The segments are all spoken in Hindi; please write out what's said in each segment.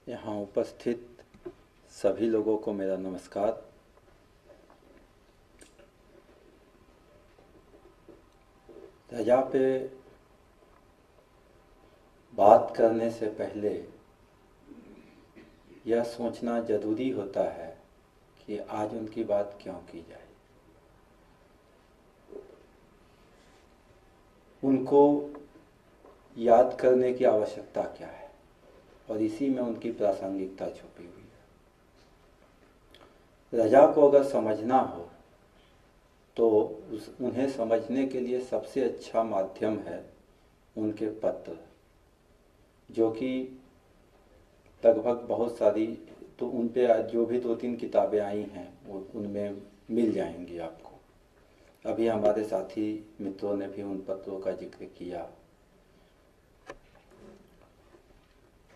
यहाँ उपस्थित सभी लोगों को मेरा नमस्कार। रजा पे बात करने से पहले यह सोचना जरूरी होता है कि आज उनकी बात क्यों की जाए। उनको याद करने की आवश्यकता क्या है और इसी में उनकी प्रासंगिकता छुपी हुई है। रजा को अगर समझना हो तो उन्हें समझने के लिए सबसे अच्छा माध्यम है उनके पत्र, जो कि लगभग बहुत सारी, तो उन पे जो भी 2-3 किताबें आई हैं वो उनमें मिल जाएंगी आपको। अभी हमारे साथी मित्रों ने भी उन पत्रों का जिक्र किया।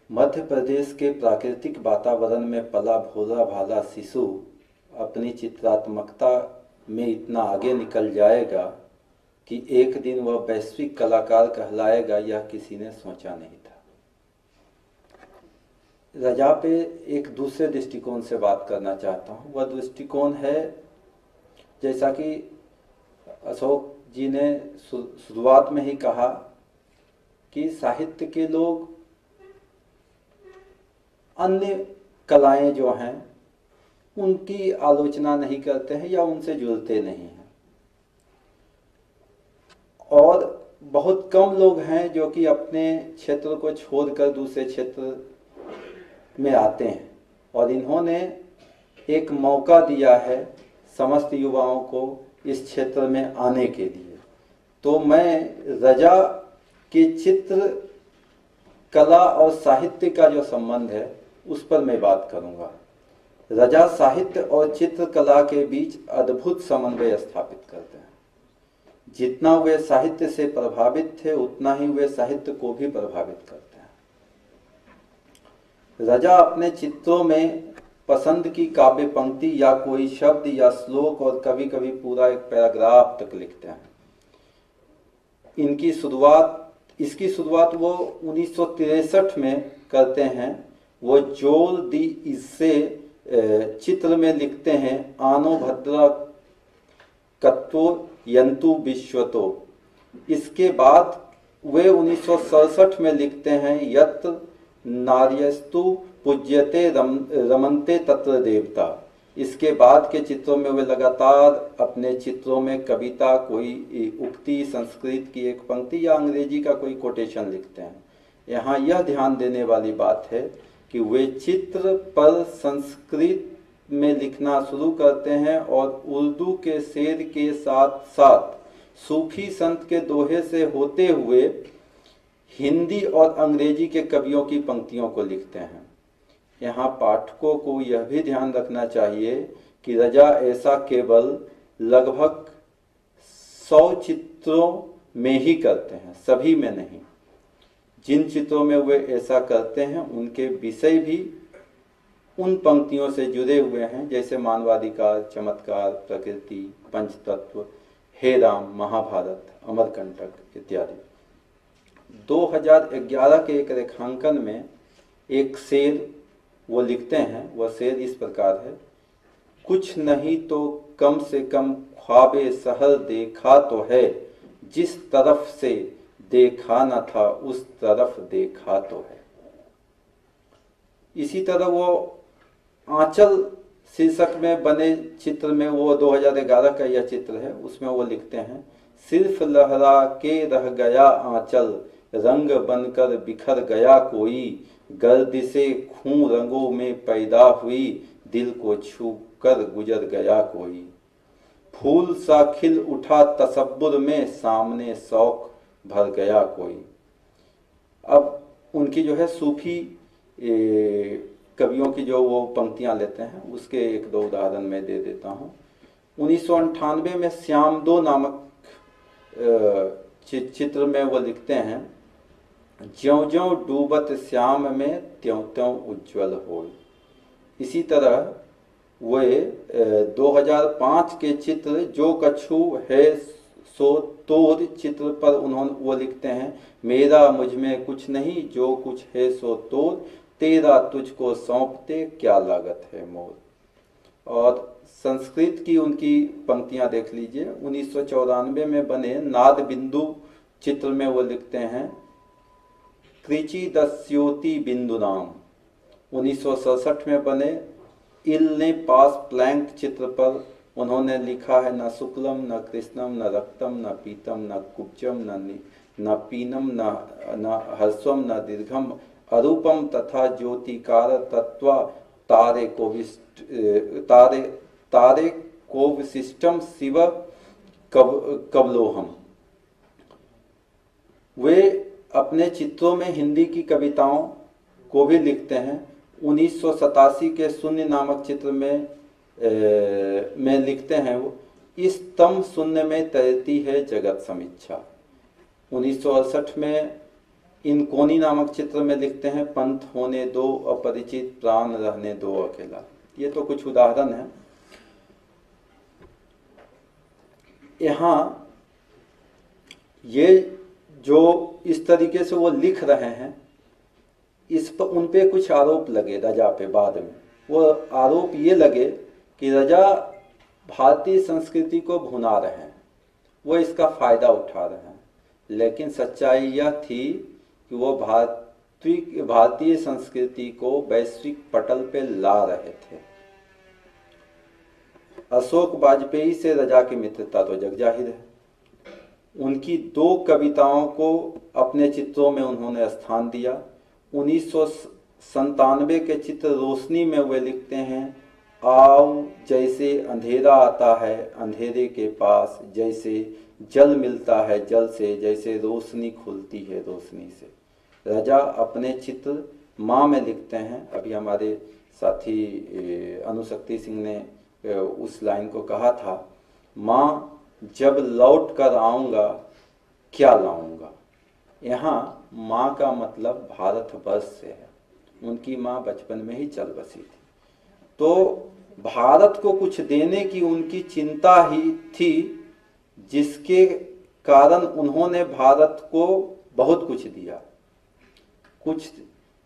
मध्य प्रदेश के प्राकृतिक वातावरण में पला भोला भाला शिशु अपनी चित्रात्मकता में इतना आगे निकल जाएगा कि एक दिन वह वैश्विक कलाकार कहलाएगा, यह किसी ने सोचा नहीं था। रजा पे एक दूसरे दृष्टिकोण से बात करना चाहता हूँ। वह दृष्टिकोण है, जैसा कि अशोक जी ने शुरुआत में ही कहा, कि साहित्य के लोग अन्य कलाएं जो हैं उनकी आलोचना नहीं करते हैं या उनसे जुड़ते नहीं हैं, और बहुत कम लोग हैं जो कि अपने क्षेत्र को छोड़कर दूसरे क्षेत्र में आते हैं। और इन्होंने एक मौका दिया है समस्त युवाओं को इस क्षेत्र में आने के लिए। तो मैं रजा के चित्र कला और साहित्य का जो संबंध है उस पर मैं बात करूंगा। रजा साहित्य और चित्रकला के बीच अद्भुत समन्वय स्थापित करते हैं। जितना वे साहित्य से प्रभावित थे उतना ही वे साहित्य को भी प्रभावित करते हैं। रजा अपने चित्रों में पसंद की काव्य पंक्ति या कोई शब्द या श्लोक और कभी कभी पूरा एक पैराग्राफ तक लिखते हैं। इसकी शुरुआत वो 1963 में करते हैं। वो जोर दी इससे चित्र में लिखते हैं, आनो भद्रा कत्तो यंतु विश्वतो। इसके बाद वे 1967 में लिखते हैं, यत्र नार्यस्तु पूज्यते रमन्ते तत्र देवता। इसके बाद के चित्रों में वे लगातार अपने चित्रों में कविता, कोई उक्ति, संस्कृत की एक पंक्ति या अंग्रेजी का कोई कोटेशन लिखते हैं। यहाँ यह ध्यान देने वाली बात है कि वे चित्र पर संस्कृत में लिखना शुरू करते हैं और उर्दू के शेर के साथ साथ सूफी संत के दोहे से होते हुए हिंदी और अंग्रेजी के कवियों की पंक्तियों को लिखते हैं। यहाँ पाठकों को यह भी ध्यान रखना चाहिए कि रजा ऐसा केवल लगभग 100 चित्रों में ही करते हैं, सभी में नहीं। जिन चित्रों में वे ऐसा करते हैं उनके विषय भी उन पंक्तियों से जुड़े हुए हैं, जैसे मानवाधिकार, चमत्कार, प्रकृति, पंचतत्व, हे राम, महाभारत, अमरकंटक इत्यादि। 2011 के एक रेखांकन में एक शेर वो लिखते हैं। वह शेर इस प्रकार है, कुछ नहीं तो कम से कम ख्वाबे सहर देखा तो है, जिस तरफ से देखा न था उस तरफ देखा तो है। इसी तरह वो आंचल शीर्षक में बने चित्र में, वो 2011 का यह चित्र है, उसमें वो लिखते हैं, सिर्फ लहरा के रह गया आंचल, रंग बनकर बिखर गया कोई, गर्दिशे खूं रंगों में पैदा हुई, दिल को छू कर गुजर गया कोई, फूल सा खिल उठा तसब्बुर में, सामने शौक भर गया कोई। अब उनकी जो है सूफी कवियों की जो वो पंक्तियां लेते हैं, उसके 1-2 उदाहरण मैं दे देता हूँ। 1998 में श्याम दो नामक चित्र में वो लिखते हैं, ज्यों ज्यों डूबत श्याम में त्यों त्यों उज्ज्वल हो। इसी तरह वे 2005 के चित्र जो कछु है सो तोर चित्र पर वो लिखते हैं, मेरा मुझ में कुछ नहीं, जो कुछ है सो तोर, तेरा तुझको सौंपते क्या लागत है मोर। और संस्कृत की उनकी पंक्तियां देख लीजिए। 1994 में बने नाद बिंदु चित्र में वो लिखते हैं कृचि दस्योति बिंदु नाम। 1967 में बने इल ने पास प्लैंक चित्र पर उन्होंने लिखा है न शुक्लम न कृष्णम न रक्तम न पीतम न कुब्जम न पीनम न हर्षम न दीर्घम अरूपम तथा ज्योतिकार तत्व तारे को विशिष्टम शिव कवलोहम। वे अपने चित्रों में हिंदी की कविताओं को भी लिखते हैं। 1987 के शून्य नामक चित्र में लिखते हैं वो, इस तम शून्य में तैरती है जगत समीक्षा। 1968 में इन कोनी नामक चित्र में लिखते हैं पंथ होने दो अपरिचित प्राण रहने दो अकेला। ये तो कुछ उदाहरण है। यहाँ ये जो इस तरीके से वो लिख रहे हैं, इस पर उन पे कुछ आरोप लगे रजा पे बाद में। वो आरोप ये लगे कि रजा भारतीय संस्कृति को भुना रहे हैं, वो इसका फायदा उठा रहे हैं। लेकिन सच्चाई यह थी कि वो भारतीय संस्कृति को वैश्विक पटल पे ला रहे थे। अशोक वाजपेयी से रजा की मित्रता तो जग जाहिर है। उनकी 2 कविताओं को अपने चित्रों में उन्होंने स्थान दिया। 1997 के चित्र रोशनी में वे लिखते हैं आओ जैसे अंधेरा आता है अंधेरे के पास, जैसे जल मिलता है जल से, जैसे रोशनी खुलती है रोशनी से। रजा अपने चित्र माँ में लिखते हैं। अभी हमारे साथी अनुशक्ति सिंह ने उस लाइन को कहा था, माँ जब लौट कर आऊँगा क्या लाऊंगा। यहाँ माँ का मतलब भारतवर्ष से है। उनकी माँ बचपन में ही चल बसी थी, तो भारत को कुछ देने की उनकी चिंता ही थी, जिसके कारण उन्होंने भारत को बहुत कुछ दिया। कुछ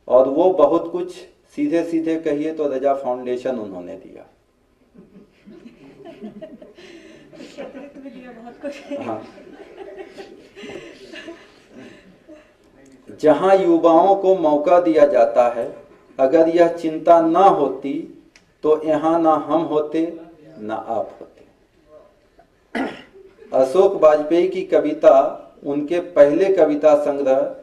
और वो बहुत कुछ सीधे सीधे कहिए तो रजा फाउंडेशन उन्होंने दिया। हाँ, जहां युवाओं को मौका दिया जाता है, अगर यह चिंता ना होती तो यहाँ ना हम होते ना आप होते। अशोक वाजपेयी की कविता, उनके पहले कविता संग्रह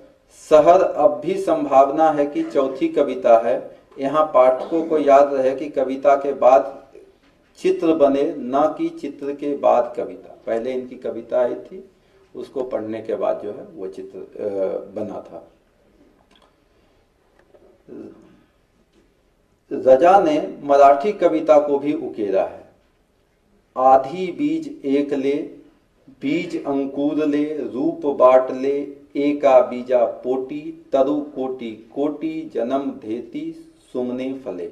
शहर अब भी संभावना है कि चौथी कविता है। यहाँ पाठकों को याद रहे कि कविता के बाद चित्र बने, ना कि चित्र के बाद कविता। पहले इनकी कविता आई थी, उसको पढ़ने के बाद जो है वो चित्र बना था। रजा ने मराठी कविता को भी उकेरा है। आधी बीज एक ले, बीज अंकुर ले, रूप बाट ले, एका बीजा पोटी, तरु कोटि कोटि, जन्म धेती सुमने फले।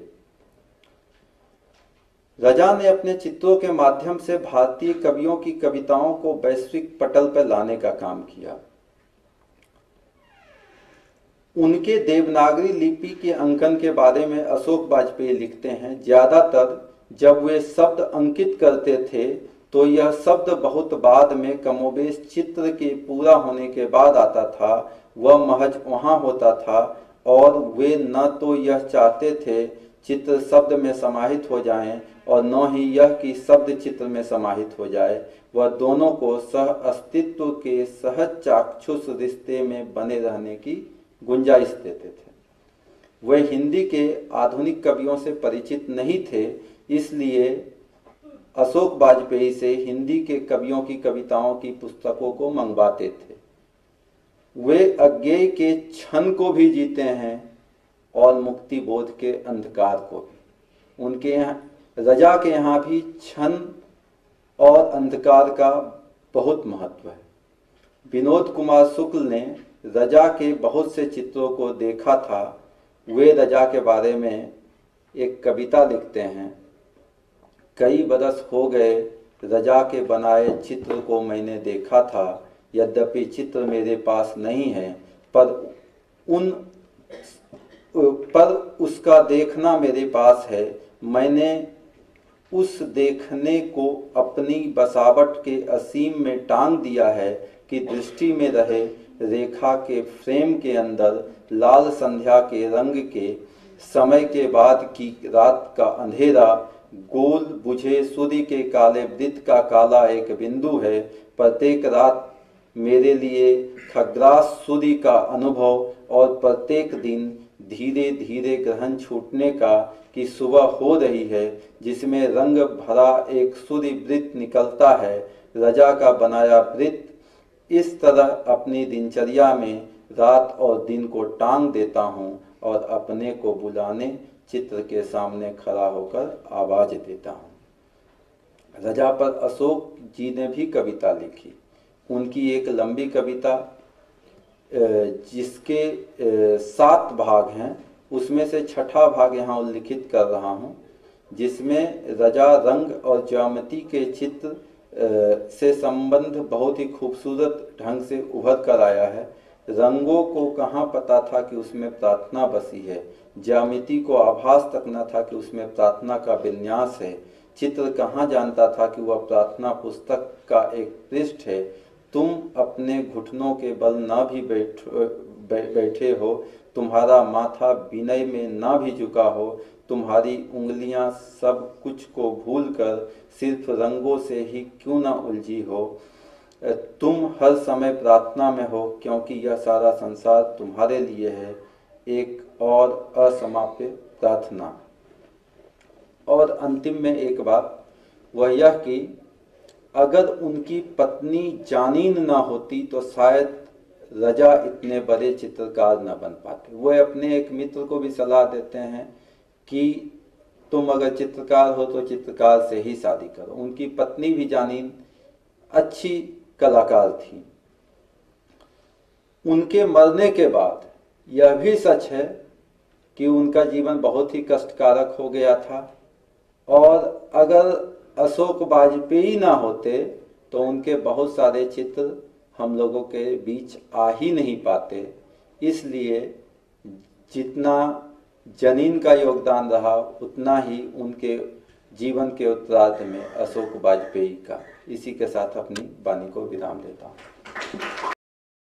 रजा ने अपने चित्रों के माध्यम से भारतीय कवियों की कविताओं को वैश्विक पटल पर लाने का काम किया। उनके देवनागरी लिपि के अंकन के बारे में अशोक वाजपेयी लिखते हैं, ज्यादातर जब वे शब्द अंकित करते थे तो यह शब्द बहुत बाद में कमोबेश चित्र के पूरा होने के बाद आता था। वह महज वहां होता था और वे न तो यह चाहते थे चित्र शब्द में समाहित हो जाएं और न ही यह कि शब्द चित्र में समाहित हो जाए। वह दोनों को सह अस्तित्व के सहज चाक्षुष रिश्ते में बने रहने की गुंजाइश देते थे। वे हिंदी के आधुनिक कवियों से परिचित नहीं थे, इसलिए अशोक वाजपेयी से हिंदी के कवियों की कविताओं की पुस्तकों को मंगवाते थे। वे अज्ञेय के क्षण को भी जीते हैं और मुक्ति बोध के अंधकार को भी। उनके यहाँ, रजा के यहाँ भी क्षण और अंधकार का बहुत महत्व है। विनोद कुमार शुक्ल ने रजा के बहुत से चित्रों को देखा था। वे रजा के बारे में एक कविता लिखते हैं, कई बरस हो गए रजा के बनाए चित्र को मैंने देखा था, यद्यपि चित्र मेरे पास नहीं है, पर पर उसका देखना मेरे पास है। मैंने उस देखने को अपनी बसावट के असीम में टांग दिया है कि दृष्टि में रहे रेखा के फ्रेम के अंदर लाल संध्या के रंग के समय के बाद की रात का अंधेरा गोल बुझे सूर्य के काले वृत्त का काला एक बिंदु है। प्रत्येक रात मेरे लिए खग्रास सूर्य का अनुभव और प्रत्येक दिन धीरे धीरे ग्रहण छूटने का कि सुबह हो रही है जिसमें रंग भरा एक सूर्य वृत्त निकलता है। रजा का बनाया वृत्त इस तरह अपनी दिनचर्या में रात और दिन को टांग देता हूँ और अपने को बुलाने चित्र के सामने खड़ा होकर आवाज देता हूँ। रजा पर अशोक जी ने भी कविता लिखी। उनकी एक लंबी कविता जिसके 7 भाग हैं, उसमें से 6ठा भाग यहाँ उल्लिखित कर रहा हूँ, जिसमें रजा रंग और ज्यामिति के चित्र से संबंध बहुत ही खूबसूरत ढंग से उभर कर आया है। रंगों को कहाँ पता था कि उसमें प्रार्थना बसी है, ज्यामिति को आभास तक न था कि उसमें प्रार्थना का विन्यास है, चित्र कहाँ जानता था कि वह प्रार्थना पुस्तक का एक पृष्ठ है। तुम अपने घुटनों के बल ना भी बैठे हो, तुम्हारा माथा विनय में ना भी झुका हो, तुम्हारी उंगलियां सब कुछ को भूलकर सिर्फ रंगों से ही क्यों ना उलझी हो। तुम हर समय प्रार्थना में हो क्योंकि यह सारा संसार तुम्हारे लिए है, एक और असमाप्य प्रार्थना। और अंतिम में एक बात, वह यह कि अगर उनकी पत्नी जानीन ना होती तो शायद रजा इतने बड़े चित्रकार न बन पाते। वह अपने एक मित्र को भी सलाह देते हैं कि तुम अगर चित्रकार हो तो चित्रकार से ही शादी करो। उनकी पत्नी भी जानीन अच्छी कलाकार थी। उनके मरने के बाद यह भी सच है कि उनका जीवन बहुत ही कष्टकारक हो गया था, और अगर अशोक वाजपेयी ना होते तो उनके बहुत सारे चित्र हम लोगों के बीच आ ही नहीं पाते। इसलिए जितना जनीन का योगदान रहा उतना ही उनके जीवन के उत्तरार्ध में अशोक वाजपेयी का। इसी के साथ अपनी वाणी को विराम देता हूँ।